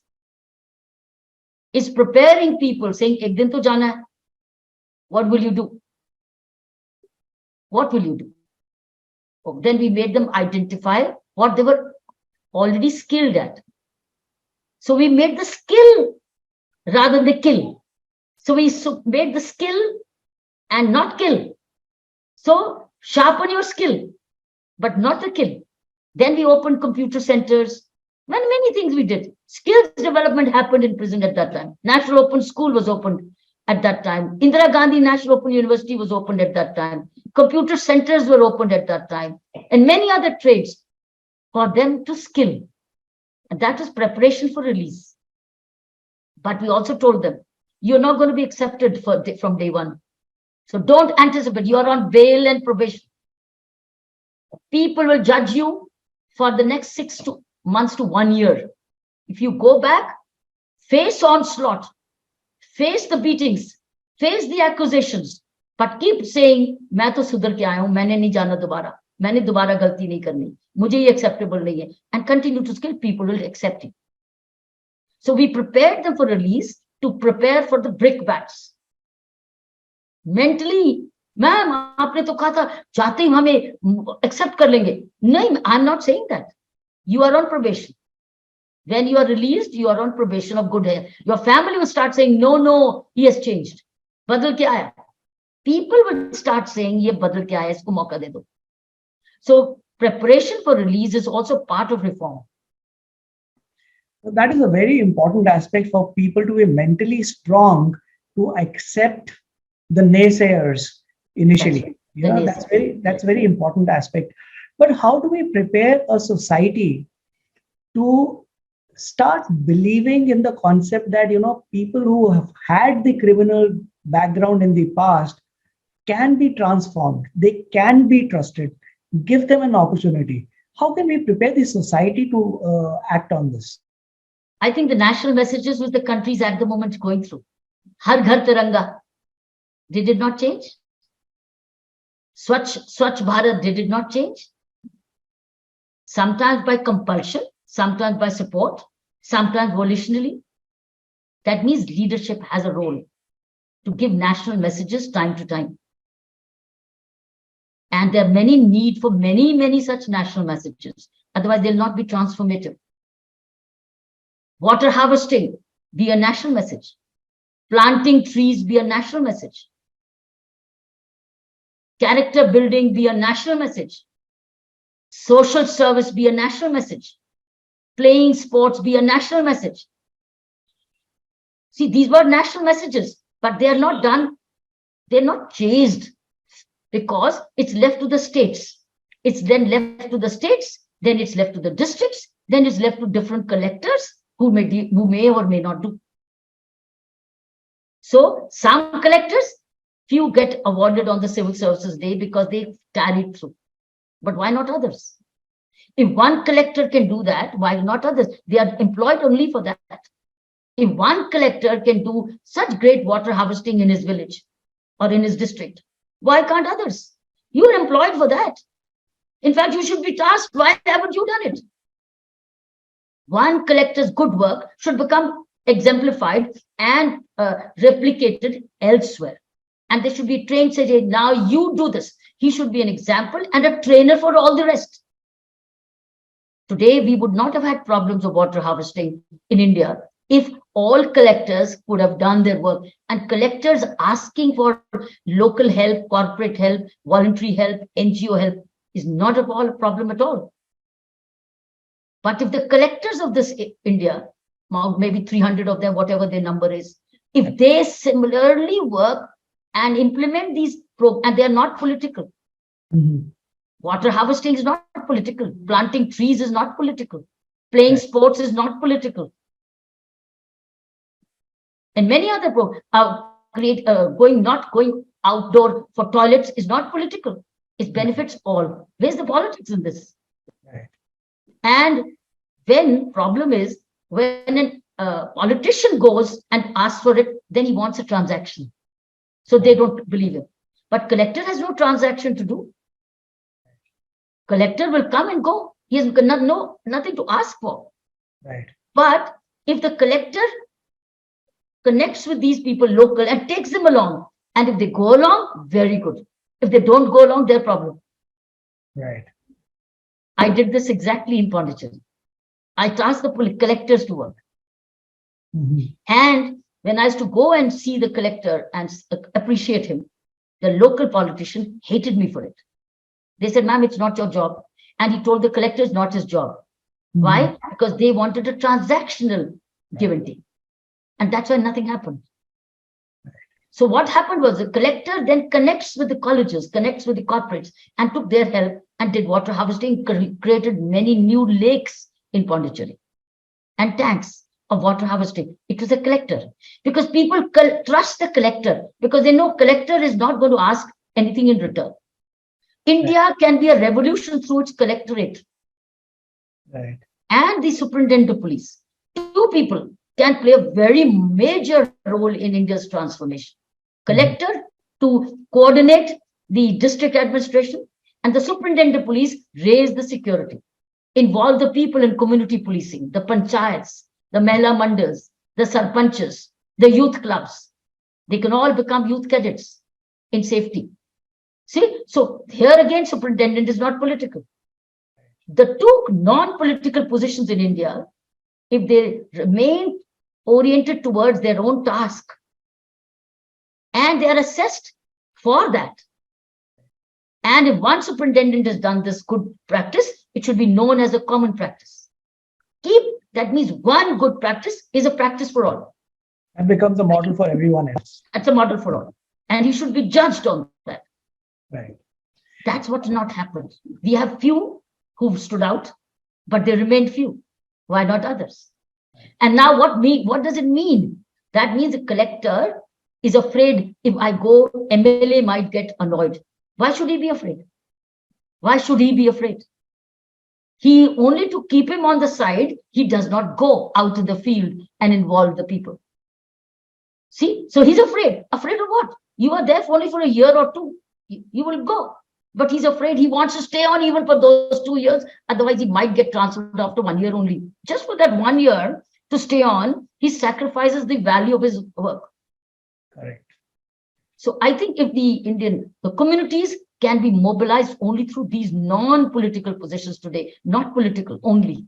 It's preparing people, saying, "Ek din to jana hai." What will you do? What will you do? Then we made them identify what they were already skilled at. So we made the skill rather than the kill. So we made the skill and not kill. So sharpen your skill, but not the kill. Then we opened computer centers. Many things we did. Skills development happened in prison at that time. National Open School was opened at that time. Indira Gandhi National Open University was opened at that time. Computer centers were opened at that time. And many other trades for them to skill. And that was preparation for release. But we also told them, you're not going to be accepted from day one. So don't anticipate. You're on bail and probation. People will judge you for the next 6 months to 1 year. If you go back, face onslaught, face the beatings, face the accusations, but keep saying, मैं तो सुधर के आया हूं, मैंने नहीं जाना दोबारा, मैंने दोबारा गलती नहीं करनी, मुझे ये acceptable नहीं है, and continue to skill, people will accept it. So we prepared them for release to prepare for the brickbats. Mentally, ma'am आपने तो कहा था चाहते ही हमें accept कर लेंगे. नहीं, I'm not saying that. You are on probation. When you are released, you are on probation of good health. Your family will start saying, no, he has changed. बदल के आया. People will start saying, ये बदल के आया, इसको मौका दे दो. So preparation for release is also part of reform. So that is a very important aspect for people to be mentally strong to accept the naysayers initially. That's very important aspect. But how do we prepare a society to start believing in the concept that, people who have had the criminal background in the past can be transformed, they can be trusted, give them an opportunity? How can we prepare the society to act on this? I think the national messages which the country is at the moment going through, Har Ghar Tiranga, did it not change? Swachh Bharat, did it not change? Sometimes by compulsion, sometimes by support, sometimes volitionally. That means leadership has a role to give national messages time to time. And there are many need for many such national messages. Otherwise, they'll not be transformative. Water harvesting, be a national message. Planting trees, be a national message. Character building, be a national message. Social service, be a national message. Playing sports, be a national message. See, these were national messages, but they are not done. They're not chased because it's left to the states. It's then left to the states, then it's left to the districts, then it's left to different collectors who may or may not do. So some collectors, few get awarded on the Civil Services Day because they carried through. But why not others? If one collector can do that, why not others? They are employed only for that. If one collector can do such great water harvesting in his village or in his district, why can't others? You are employed for that. In fact, you should be tasked. Why haven't you done it? One collector's good work should become exemplified and replicated elsewhere. And they should be trained, say, now you do this. He should be an example and a trainer for all the rest. Today, we would not have had problems of water harvesting in India if all collectors could have done their work. And collectors asking for local help, corporate help, voluntary help, NGO help is not at all a problem at all. But if the collectors of this India, maybe 300 of them, whatever their number is, if they similarly work and implement these programs, and they are not political. Mm-hmm. Water harvesting is not political. Planting trees is not political. Playing sports is not political. And many other programs, not going outdoor for toilets is not political. It benefits all. Where's the politics in this? Right. And when problem is when a politician goes and asks for it, then he wants a transaction. So they don't believe him. But collector has no transaction to do. Collector will come and go. He has nothing to ask for. Right. But if the collector connects with these people local and takes them along, and if they go along, very good. If they don't go along, their problem. Right. I did this exactly in Pondicherry. I tasked the collectors to work. Mm-hmm. And When I used to go and see the collector and appreciate him, the local politician hated me for it. They said, ma'am, it's not your job. And he told the collector it's not his job. Mhm. Why? Because they wanted a transactional give and take. And that's why nothing happened. So what happened was the collector then connects with the colleges, connects with the corporates, and took their help and did water harvesting, created many new lakes in Pondicherry and tanks of water harvesting. It was a collector because people trust the collector because they know collector is not going to ask anything in return. Right. India can be a revolution through its collectorate Right. and the superintendent of police. Two people can play a very major role in India's transformation. Mhm. Collector to coordinate the district administration, and the superintendent of police raise the security, involve the people in community policing, the panchayats, the mehla mandals, the sarpanches, the youth clubs. They can all become youth cadets in safety. See, so here again, superintendent is not political. The two non-political positions in India, if they remain oriented towards their own task and they are assessed for that, and if one superintendent has done this good practice, it should be known as a common practice. That means one good practice is a practice for all. And becomes a model for everyone else. That's a model for all. And he should be judged on that. Right. That's what not happened. We have few who've stood out, but they remain few. Why not others? And now what does it mean? That means the collector is afraid if I go, MLA might get annoyed. Why should he be afraid? Why should he be afraid? He only to keep him on the side, he does not go out in the field and involve the people. See, so he's afraid. Afraid of what? You are there only for a year or two. You will go. But he's afraid he wants to stay on even for those 2 years. Otherwise, he might get transferred after 1 year only. Just for that 1 year to stay on, he sacrifices the value of his work. Correct. So I think if the communities can be mobilized only through these non-political positions today, not political only,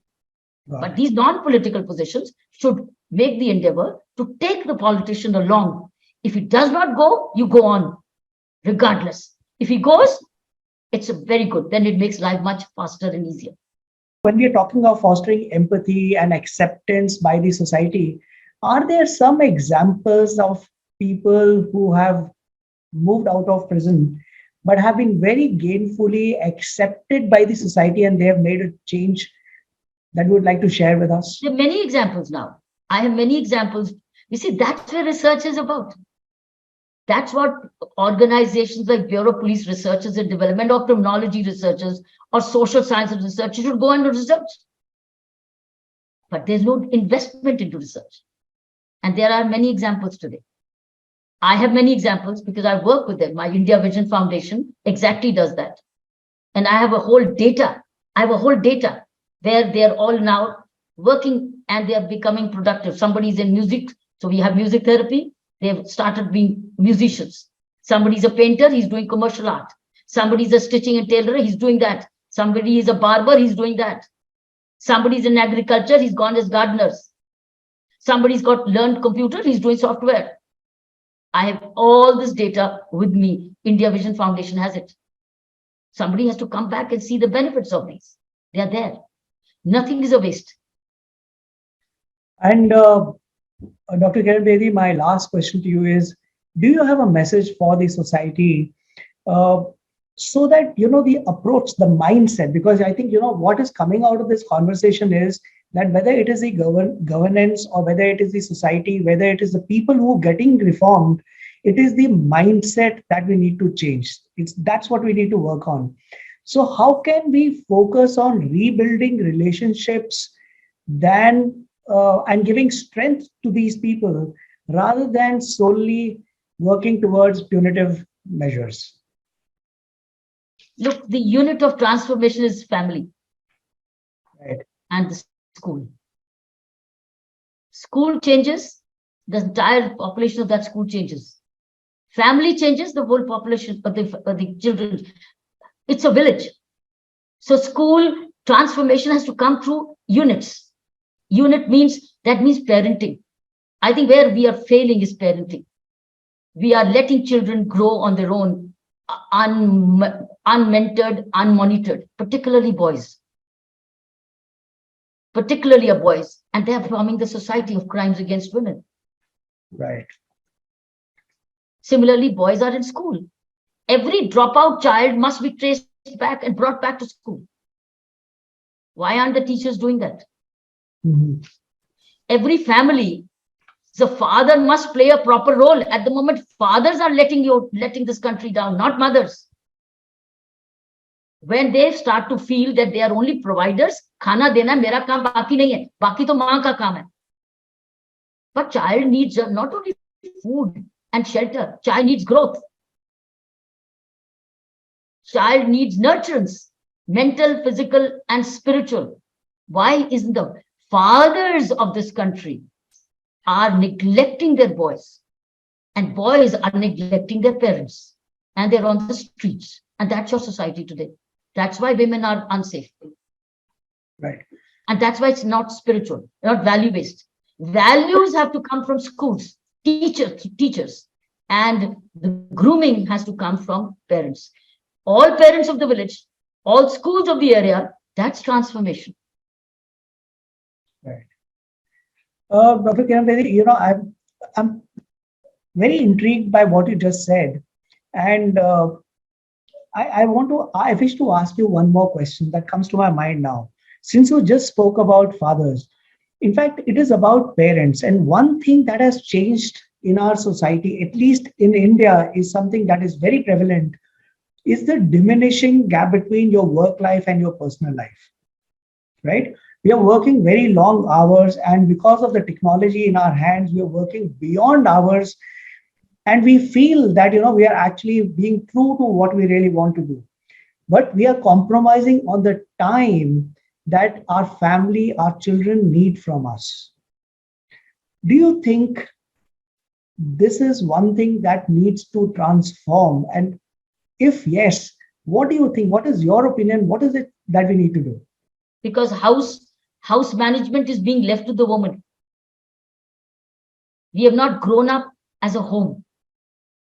but these non-political positions should make the endeavor to take the politician along. If he does not go, you go on, regardless. If he goes, it's very good. Then it makes life much faster and easier. When we are talking of fostering empathy and acceptance by the society, are there some examples of people who have moved out of prison but have been very gainfully accepted by the society and they have made a change that you would like to share with us? There are many examples now. I have many examples. You see, that's where research is about. That's what organizations like Bureau of Police Researchers and Development or criminology researchers or social sciences researchers should go into research. But there's no investment into research. And there are many examples today. I have many examples because I work with them. My India Vision Foundation exactly does that. And I have a whole data. Where they're all now working and they're becoming productive. Somebody's in music, so we have music therapy. They've started being musicians. Somebody's a painter, he's doing commercial art. Somebody's a stitching and tailorer, he's doing that. Somebody is a barber, he's doing that. Somebody's in agriculture, he's gone as gardeners. Somebody's got learned computer, he's doing software. I have all this data with me. India Vision Foundation has it. Somebody has to come back and see the benefits of these. They are there. Nothing is a waste. And Dr. Kiran Bedi, my last question to you is, do you have a message for the society uh, so that, the approach, the mindset, because I think, what is coming out of this conversation is that whether it is the governance or whether it is the society, whether it is the people who are getting reformed, it is the mindset that we need to change. That's what we need to work on. So how can we focus on rebuilding relationships and giving strength to these people rather than solely working towards punitive measures? Look, the unit of transformation is family. Right. And the school. School changes, the entire population of that school changes. Family changes, the whole population of the children. It's a village. So school transformation has to come through units. Unit means parenting. I think where we are failing is parenting. We are letting children grow on their own, unmentored, unmonitored, particularly boys. Particularly are boys, and they are forming the society of crimes against women. Right. Similarly, boys are in school. Every dropout child must be traced back and brought back to school. Why aren't the teachers doing that? Mm-hmm. Every family, the father must play a proper role. At the moment, fathers are letting this country down, not mothers. When they start to feel that they are only providers, खाना देना मेरा काम बाकी नहीं है, बाकी तो माँ का काम है. But child needs not only food and shelter, child needs growth. Child needs nurturance, mental, physical, and spiritual. Why isn't the fathers of this country are neglecting their boys, and boys are neglecting their parents, and they're on the streets, and that's your society today. That's why women are unsafe. Right. And that's why it's not spiritual, not value-based. Values have to come from schools, teachers, and the grooming has to come from parents. All parents of the village, all schools of the area, that's transformation. Right. Dr. Kiran Bedi, I'm very intrigued by what you just said, and I wish to ask you one more question that comes to my mind now. Since you just spoke about fathers, in fact, it is about parents. And one thing that has changed in our society, at least in India, is something that is very prevalent, is the diminishing gap between your work life and your personal life, right? We are working very long hours, and because of the technology in our hands, we are working beyond hours, and we feel that we are actually being true to what we really want to do, but we are compromising on the time that our family, our children need from us. Do you think this is one thing that needs to transform? And if yes, what do you think? What is your opinion? What is it that we need to do? Because house management is being left to the woman. We have not grown up as a home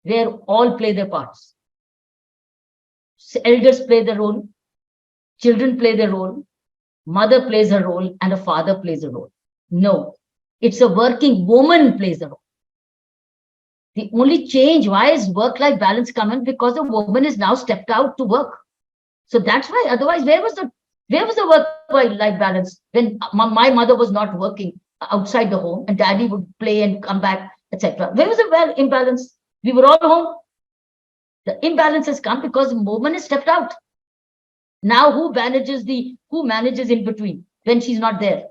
where all play their parts. Elders play their role, children play their role, mother plays her role, and a father plays a role. No, it's a working woman plays a role. The only change, why is work-life balance coming? Because the woman is now stepped out to work. So that's why, otherwise, where was the work-life balance when my mother was not working outside the home and daddy would play and come back, etc.? Where was the imbalance? We were all home. The imbalance has come because the woman is stepped out. Now who manages in between when she's not there?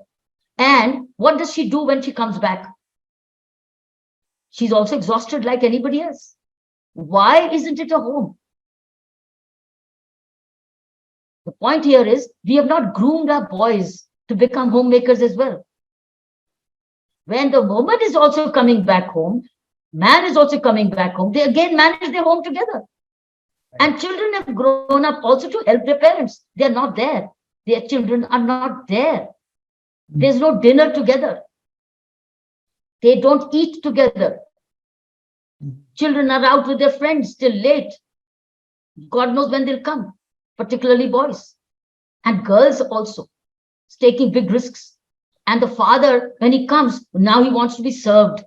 And what does she do when she comes back? She's also exhausted like anybody else. Why isn't it a home? The point here is we have not groomed our boys to become homemakers as well. When the woman is also coming back home, man is also coming back home, they again manage their home together. And children have grown up also to help their parents. They are not there. Their children are not there. There's no dinner together. They don't eat together. Children are out with their friends till late. God knows when they'll come, particularly boys. And girls also, taking big risks. And the father, when he comes, now he wants to be served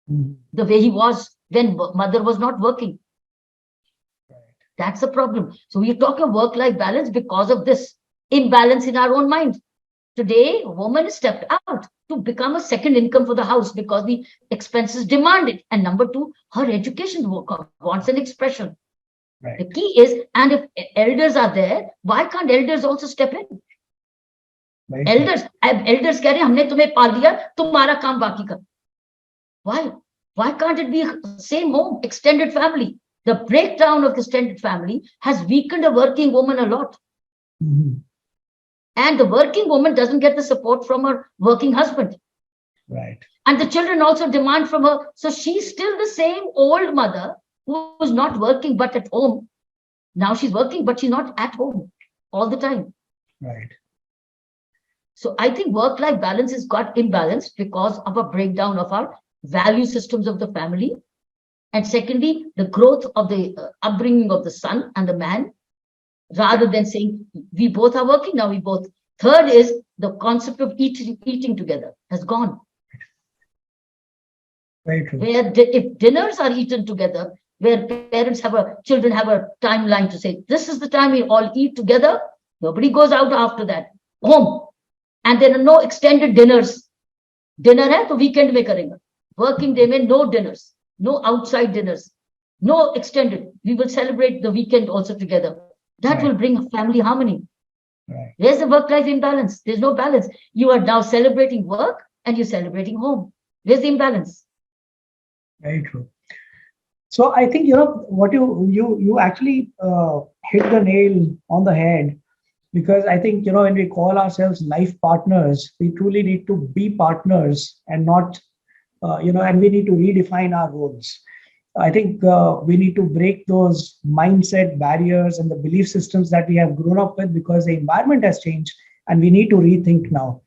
the way he was when mother was not working. That's the problem. So we are talking work-life balance because of this imbalance in our own mind. Today, a woman is stepped out to become a second income for the house because the expenses demand it. And number two, her education wants an expression. Right. The key is, and if elders are there, why can't elders also step in? Right. Elders कह रहे हैं हमने तुम्हें पाल दिया, तुम्हारा काम बाकी का. Why? Why can't it be same home, extended family? The breakdown of the extended family has weakened a working woman a lot. Mm-hmm. And the working woman doesn't get the support from her working husband. Right. And the children also demand from her. So she's still the same old mother who was not working but at home. Now she's working, but she's not at home all the time. Right. So I think work-life balance has got imbalanced because of a breakdown of our value systems of the family. And secondly, the growth of the upbringing of the son and the man, rather than saying we both are working now, we both. Third is the concept of eating together has gone. Very true. Where if dinners are eaten together, where children have a timeline to say, this is the time we all eat together. Nobody goes out after that. Home. And there are no extended dinners. Dinner है तो weekend में करेंगे. Working day में no dinners, no outside dinners, no extended. We will celebrate the weekend also together. That will bring a family harmony. Right. Where's the work-life imbalance? There's no balance. You are now celebrating work and you're celebrating home. Where's the imbalance? Very true. So I think what you actually hit the nail on the head, because I think when we call ourselves life partners, we truly need to be partners and not and we need to redefine our roles. I think we need to break those mindset barriers and the belief systems that we have grown up with, because the environment has changed and we need to rethink now.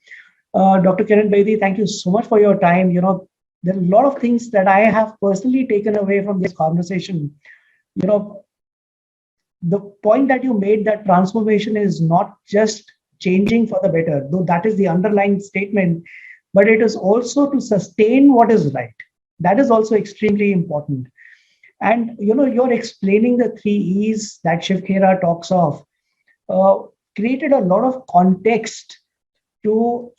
Dr. Kiran Bedi, thank you so much for your time. There are a lot of things that I have personally taken away from this conversation. The point that you made, that transformation is not just changing for the better, though that is the underlying statement, but it is also to sustain what is right. That is also extremely important. And you're explaining the 3 E's that Shiv Khera talks of, created a lot of context to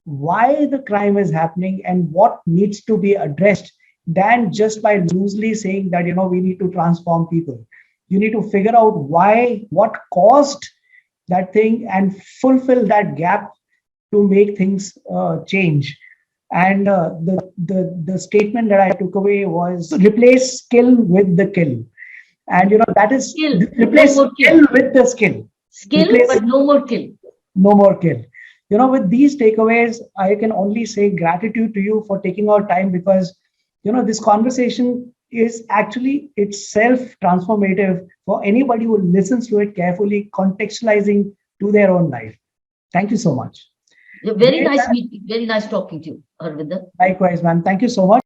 why the crime is happening and what needs to be addressed, than just by loosely saying that we need to transform people. You need to figure out what caused that thing and fulfill that gap to make things change. And the statement that I took away was replace skill with the kill. And that is Skill, replace no more skill with the skill. Skill, Replace, but no more kill. No more kill. With these takeaways, I can only say gratitude to you for taking our time, because this conversation is actually itself transformative for anybody who listens to it carefully, contextualizing to their own life. Thank you so much. Very nice meeting. Very nice talking to you, Arvinder. Likewise, ma'am. Thank you so much.